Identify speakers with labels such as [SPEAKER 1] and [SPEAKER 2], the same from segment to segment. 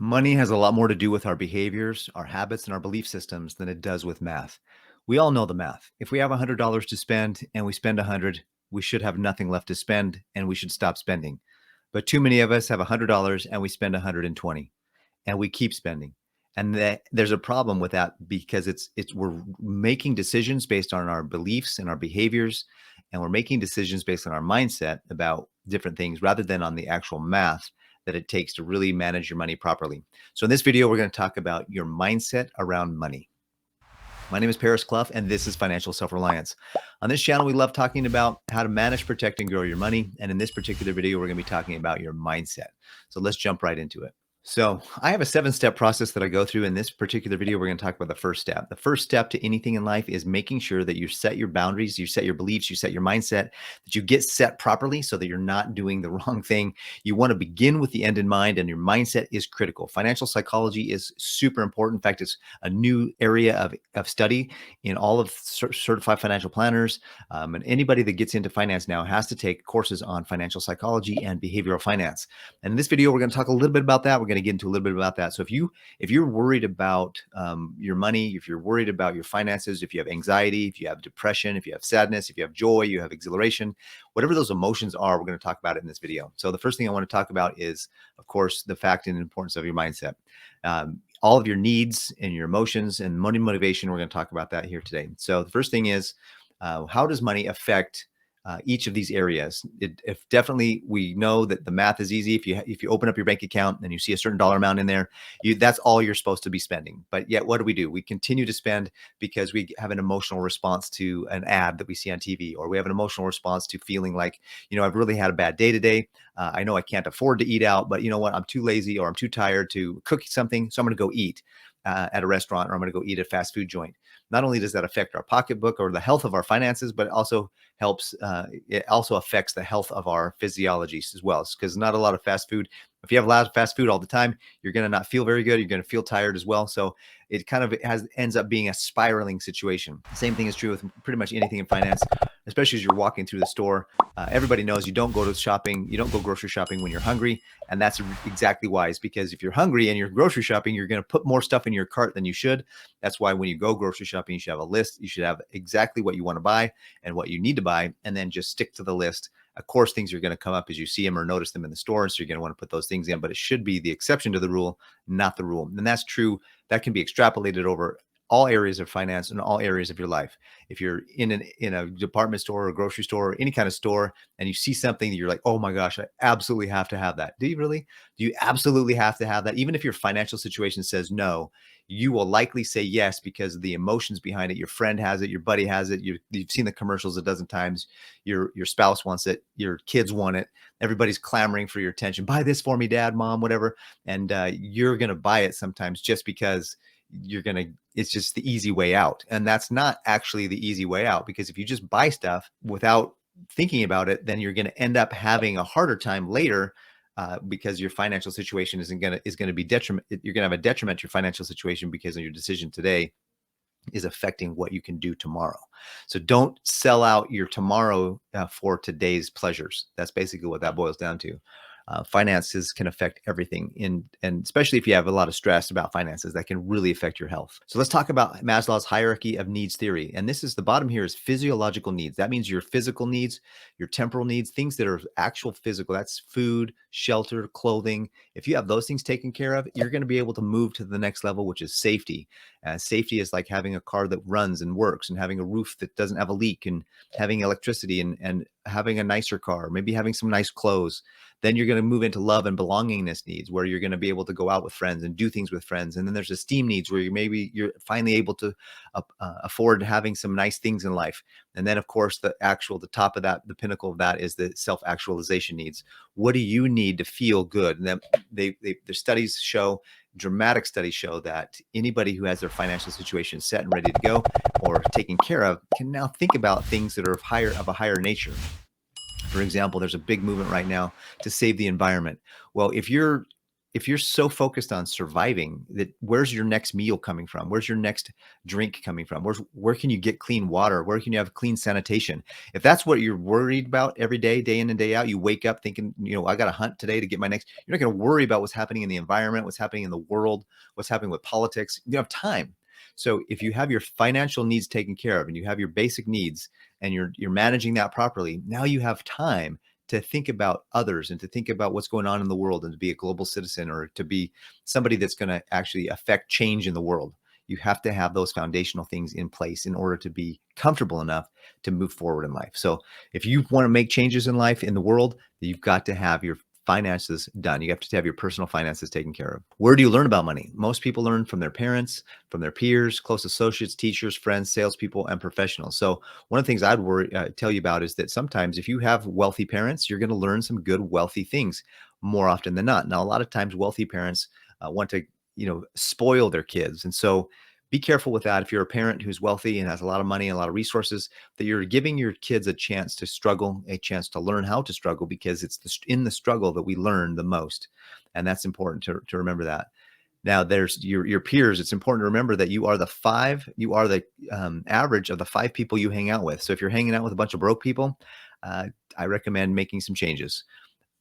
[SPEAKER 1] Money has a lot more to do with our behaviors, our habits, and our belief systems than it does with math. We all know the math. If we have $100 to spend and we spend 100, we should have nothing left to spend and we should stop spending. But too many of us have $100 and we spend 120 and we keep spending. And there's a problem with that because it's we're making decisions based on our beliefs and our behaviors, and we're making decisions based on our mindset about different things rather than on the actual math that it takes to really manage your money properly. So in this video, we're going to talk about your mindset around money. My name is Paris Clough, and this is Financial Self-Reliance. On this channel, we love talking about how to manage, protect, and grow your money. And in this particular video, we're going to be talking about your mindset. So let's jump right into it. So I have a 7-step process that I go through. In this particular video, we're going to talk about the first step. The first step to anything in life is making sure that you set your boundaries, you set your beliefs, you set your mindset, that you get set properly so that you're not doing the wrong thing. You want to begin with the end in mind, and your mindset is critical. Financial psychology is super important. In fact, it's a new area of study in all of certified financial planners. And anybody that gets into finance now has to take courses on financial psychology and behavioral finance. And in this video, we're going to talk a little bit about that. We're going to get into a little bit about that. So if you're worried about your money, if you're worried about your finances, if you have anxiety, if you have depression, if you have sadness, if you have joy, you have exhilaration, whatever those emotions are, we're going to talk about it in this video. So the first thing I want to talk about is, of course, the fact and importance of your mindset. All of your needs and your emotions and money motivation, we're going to talk about that here today. So the first thing is, how does money affect each of these areas? If definitely we know that the math is easy. If you open up your bank account and you see a certain dollar amount in there, that's all you're supposed to be spending. But yet, what do? We continue to spend because we have an emotional response to an ad that we see on TV, or we have an emotional response to feeling like, I've really had a bad day today. I know I can't afford to eat out, but you know what? I'm too lazy or I'm too tired to cook something, so I'm going to go eat at a restaurant, or I'm going to go eat at a fast food joint. Not only does that affect our pocketbook or the health of our finances, but it also affects the health of our physiologies as well. Because not a lot of fast food. If you have a lot of fast food all the time, you're going to not feel very good. You're going to feel tired as well. So it kind of ends up being a spiraling situation. Same thing is true with pretty much anything in finance, especially as you're walking through the store. Everybody knows you don't go grocery shopping when you're hungry. And that's exactly why. It's because if you're hungry and you're grocery shopping, you're going to put more stuff in your cart than you should. That's why when you go grocery shopping, you should have a list. You should have exactly what you want to buy and what you need to buy, and then just stick to the list. Of course, things are going to come up as you see them or notice them in the store, so you're going to want to put those things in, but it should be the exception to the rule, not the rule. And that's true. That can be extrapolated over all areas of finance and all areas of your life. If you're in a department store or a grocery store or any kind of store, and you see something that you're like, oh my gosh, I absolutely have to have that. Do you really? Do you absolutely have to have that? Even if your financial situation says no, you will likely say yes because of the emotions behind it. Your friend has it, your buddy has it, you've seen the commercials a dozen times, your spouse wants it, your kids want it, everybody's clamoring for your attention. Buy this for me, dad, mom, whatever. And you're going to buy it sometimes just because it's just the easy way out. And that's not actually the easy way out, because if you just buy stuff without thinking about it, then you're going to end up having a harder time later, because your financial situation is going to be detriment. You're going to have a detriment to your financial situation because of your decision today is affecting what you can do tomorrow. So don't sell out your tomorrow for today's pleasures. That's basically what that boils down to. Finances can affect everything, and especially if you have a lot of stress about finances, that can really affect your health. So let's talk about Maslow's hierarchy of needs theory. And this is the bottom here is physiological needs. That means your physical needs, your temporal needs, things that are actual physical. That's food, shelter, clothing. If you have those things taken care of, you're going to be able to move to the next level, which is safety. Safety is like having a car that runs and works, and having a roof that doesn't have a leak, and having electricity, and having a nicer car, maybe having some nice clothes. Then you're going to move into love and belongingness needs, where you're going to be able to go out with friends and do things with friends. And then there's esteem needs, where you're finally able to afford having some nice things in life. And then, of course, the top of that, the pinnacle of that, is the self-actualization needs. What do you need to feel good? And then the studies show, dramatic studies show, that anybody who has their financial situation set and ready to go or taken care of can now think about things that are of a higher nature. For example, there's a big movement right now to save the environment. Well, if you're if you're so focused on surviving, that where's your next meal coming from? Where's your next drink coming from? Where can you get clean water? Where can you have clean sanitation? If that's what you're worried about every day in and day out, you wake up thinking, I got to hunt today to get my next. You're not going to worry about what's happening in the environment, what's happening in the world, what's happening with politics. You have time. So if you have your financial needs taken care of and you have your basic needs and you're managing that properly, now you have time to think about others and to think about what's going on in the world and to be a global citizen or to be somebody that's going to actually affect change in the world. You have to have those foundational things in place in order to be comfortable enough to move forward in life. So if you want to make changes in life, in the world, you've got to have your finances done. You have to have your personal finances taken care of. Where do you learn about money? Most people learn from their parents, from their peers, close associates, teachers, friends, salespeople, and professionals. So one of the things I'd tell you about is that sometimes if you have wealthy parents, you're going to learn some good wealthy things more often than not. Now, a lot of times wealthy parents want to, spoil their kids. And so be careful with that. If you're a parent who's wealthy and has a lot of money and a lot of resources, that you're giving your kids a chance to struggle, a chance to learn how to struggle, because it's in the struggle that we learn the most. And that's important to remember that. Now, there's your peers. It's important to remember that you are the average of the 5 people you hang out with. So if you're hanging out with a bunch of broke people, I recommend making some changes.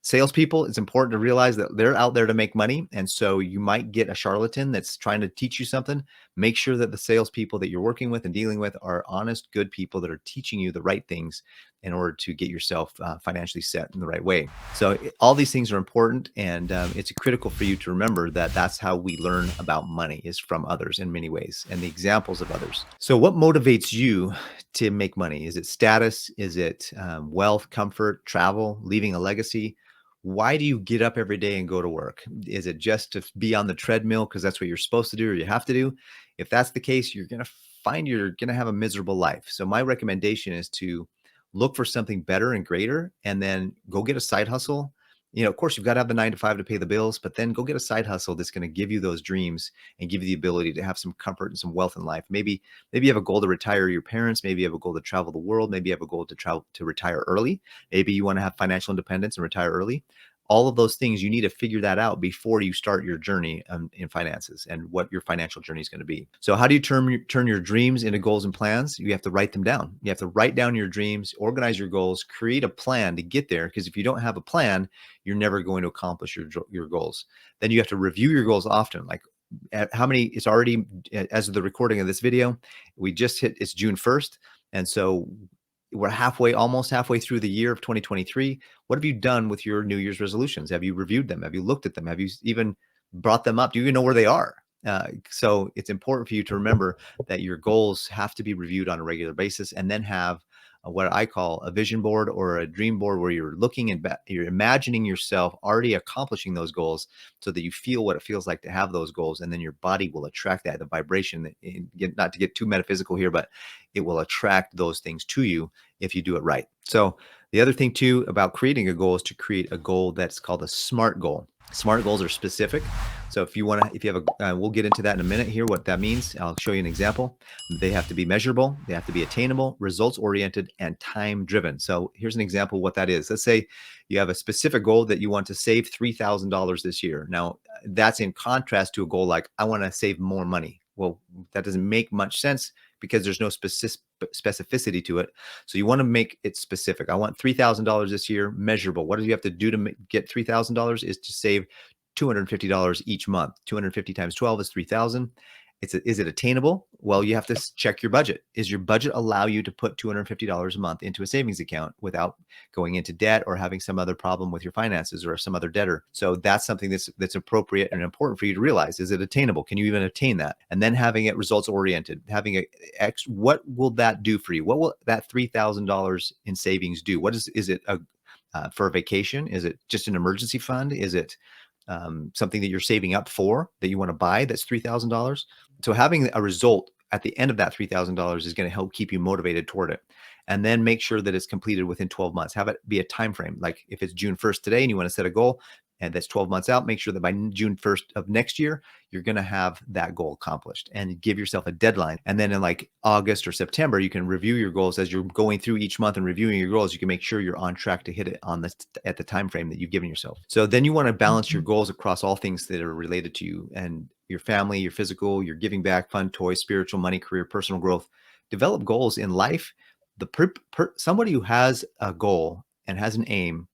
[SPEAKER 1] Salespeople, it's important to realize that they're out there to make money. And so you might get a charlatan that's trying to teach you something. Make sure that the salespeople that you're working with and dealing with are honest, good people that are teaching you the right things in order to get yourself financially set in the right way. So all these things are important. And it's critical for you to remember that that's how we learn about money, is from others in many ways and the examples of others. So what motivates you to make money? Is it status? Is it wealth, comfort, travel, leaving a legacy? Why do you get up every day and go to work? Is it just to be on the treadmill because that's what you're supposed to do or you have to do? If that's the case, you're going to find you're going to have a miserable life. So my recommendation is to look for something better and greater and then go get a side hustle. Of course, you've got to have the 9 to 5 to pay the bills, but then go get a side hustle that's going to give you those dreams and give you the ability to have some comfort and some wealth in life. Maybe you have a goal to retire your parents. Maybe you have a goal to travel the world. Maybe you have a goal to retire early. Maybe you want to have financial independence and retire early. All of those things, you need to figure that out before you start your journey in finances and what your financial journey is going to be. So how do you turn your dreams into goals and plans? You have to write them down. You have to write down your dreams, organize your goals, create a plan to get there. Because if you don't have a plan, you're never going to accomplish your goals. Then you have to review your goals often. Like how many, it's already, as of the recording of this video, it's June 1st. And so we're almost halfway through the year of 2023. What have you done with your New Year's resolutions? Have you reviewed them? Have you looked at them? Have you even brought them up? Do you even know where they are? So it's important for you to remember that your goals have to be reviewed on a regular basis, and then have what I call a vision board or a dream board, where you're looking and you're imagining yourself already accomplishing those goals, so that you feel what it feels like to have those goals, and then your body will attract that, the vibration. Not to get too metaphysical here, but it will attract those things to you if you do it right. So the other thing too about creating a goal is to create a goal that's called a SMART goal. SMART goals are specific. So if you have we'll get into that in a minute here, what that means. I'll show you an example. They have to be measurable, they have to be attainable, results oriented, and time driven. So here's an example of what that is. Let's say you have a specific goal that you want to save $3,000 this year. Now that's in contrast to a goal like, I want to save more money. Well, that doesn't make much sense because there's no specificity to it. So you want to make it specific. I want $3,000 this year, measurable. What do you have to do to get $3,000 is to save $250 each month. 250 times 12 is 3,000. Is it attainable? Well, you have to check your budget. Is your budget allow you to put $250 a month into a savings account without going into debt or having some other problem with your finances or some other debtor? So that's something that's appropriate and important for you to realize. Is it attainable? Can you even attain that? And then having it results oriented, what will that do for you? What will that $3,000 in savings do? Is it for a vacation? Is it just an emergency fund? Is it something that you're saving up for that you want to buy that's $3,000? So having a result at the end of that $3,000 is going to help keep you motivated toward it. And then make sure that it's completed within 12 months. Have it be a time frame. Like if it's June 1st today and you want to set a goal, and that's 12 months out, make sure that by June 1st of next year, you're going to have that goal accomplished, and give yourself a deadline. And then in like August or September, you can review your goals as you're going through each month and reviewing your goals. You can make sure you're on track to hit it at the time frame that you've given yourself. So then you want to balance your goals across all things that are related to you and your family, your physical, your giving back, fun, toys, spiritual, money, career, personal growth. Develop goals in life. Somebody who has a goal and has an aim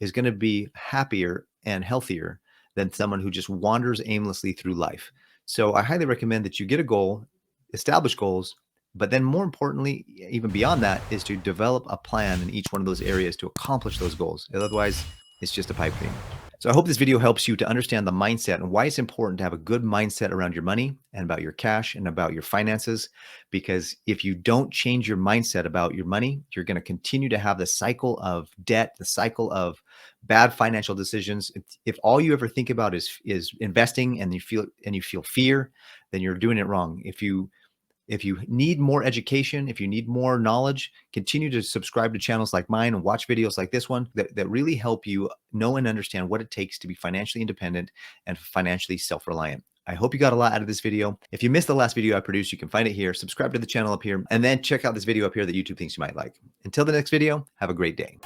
[SPEAKER 1] is going to be happier and healthier than someone who just wanders aimlessly through life. So I highly recommend that you get a goal, establish goals, but then more importantly, even beyond that, is to develop a plan in each one of those areas to accomplish those goals. Otherwise, it's just a pipe dream. So I hope this video helps you to understand the mindset and why it's important to have a good mindset around your money and about your cash and about your finances. Because if you don't change your mindset about your money, you're going to continue to have the cycle of debt, the cycle of bad financial decisions. If all you ever think about is investing and you feel fear, then you're doing it wrong. If you need more education, if you need more knowledge, continue to subscribe to channels like mine and watch videos like this one that really help you know and understand what it takes to be financially independent and financially self-reliant. I hope you got a lot out of this video. If you missed the last video I produced, you can find it here. Subscribe to the channel up here, and then check out this video up here that YouTube thinks you might like. Until the next video, have a great day.